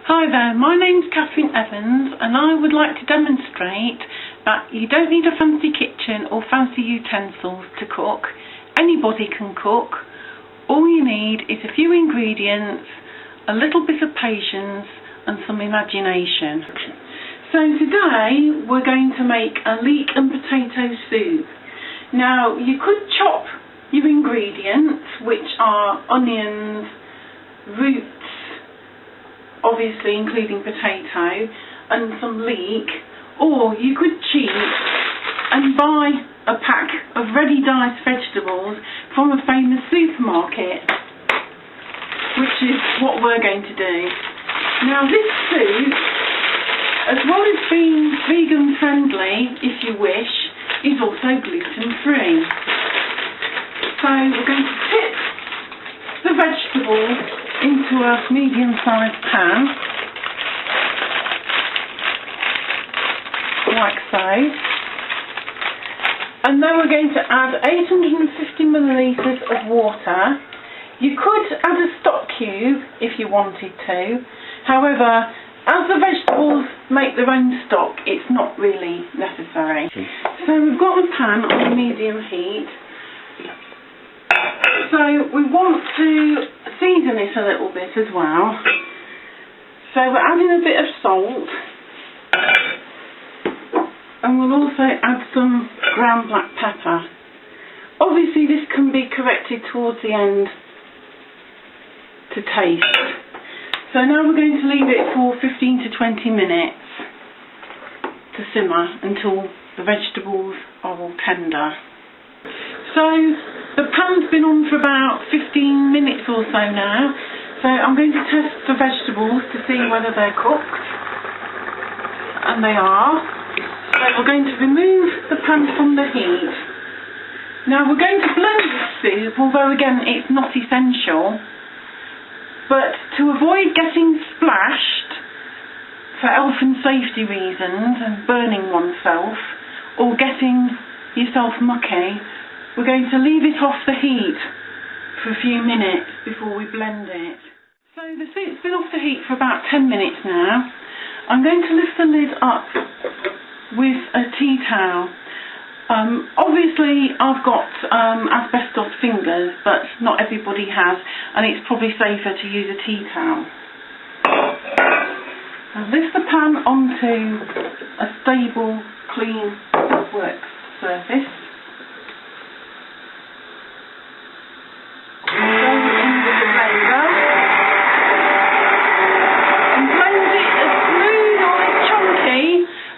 Hi there, my name's Catherine Evans and I would like to demonstrate that you don't need a fancy kitchen or fancy utensils to cook. Anybody can cook. All you need is a few ingredients, a little bit of patience and some imagination. So today we're going to make a leek and potato soup. Now you could chop your ingredients, which are onions, roots, obviously including potato, and some leek, or you could cheat and buy a pack of ready diced vegetables from a famous supermarket, which is what we're going to do. Now this soup, as well as being vegan friendly, if you wish, is also gluten free. So we're going to tip the vegetables into a medium-sized pan, like so, and then we're going to add 850 millilitres of water. You could add a stock cube if you wanted to, however, as the vegetables make their own stock, it's not really necessary. So we've got the pan on medium heat. So we want to season it a little bit as well. So we're adding a bit of salt, and we'll also add some ground black pepper. Obviously this can be corrected towards the end to taste. So now we're going to leave it for 15 to 20 minutes to simmer until the vegetables are all tender. So the pan's been on for about 15 minutes or so now, so I'm going to test the vegetables to see whether they're cooked, and they are. So we're going to remove the pan from the heat. Now we're going to blend this soup, although again it's not essential, but to avoid getting splashed for health and safety reasons and burning oneself or getting yourself mucky, we're going to leave it off the heat for a few minutes before we blend it. So the soup's been off the heat for about 10 minutes now. I'm going to lift the lid up with a tea towel. Obviously I've got asbestos fingers, but not everybody has, and it's probably safer to use a tea towel. I'll lift the pan onto a stable, clean work surface.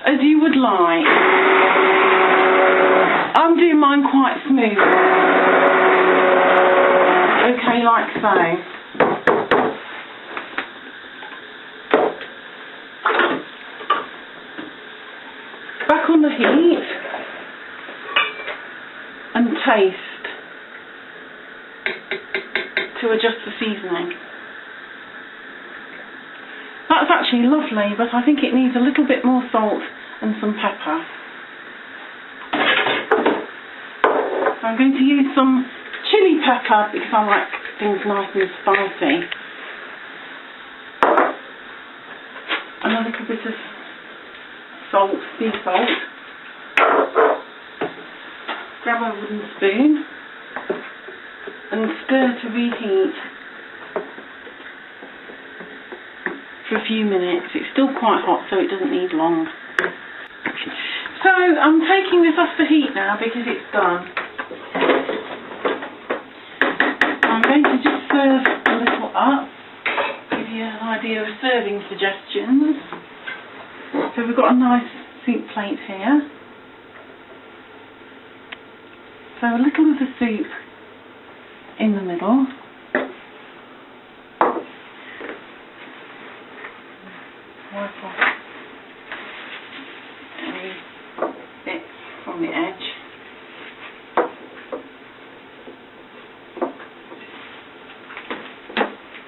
As you would like. I'm doing mine quite smooth. Okay, like so. Back on the heat and taste to adjust the seasoning. That's actually lovely, but I think it needs a little bit more salt and some pepper. So I'm going to use some chili pepper because I like things nice and spicy. And a little bit of salt, sea salt. Grab a wooden spoon and stir to reheat for a few minutes. It's still quite hot, so it doesn't need long. So I'm taking this off the heat now because it's done. I'm going to just serve a little up, give you an idea of serving suggestions. So we've got a nice soup plate here. So a little of the soup in the middle. Wipe off any bits from the edge.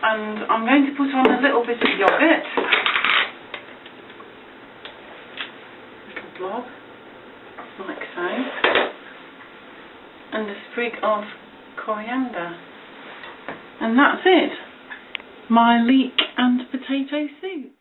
And I'm going to put on a little bit of yoghurt. Little blob, like so. And a sprig of coriander. And that's it. My leek and potato potato soup.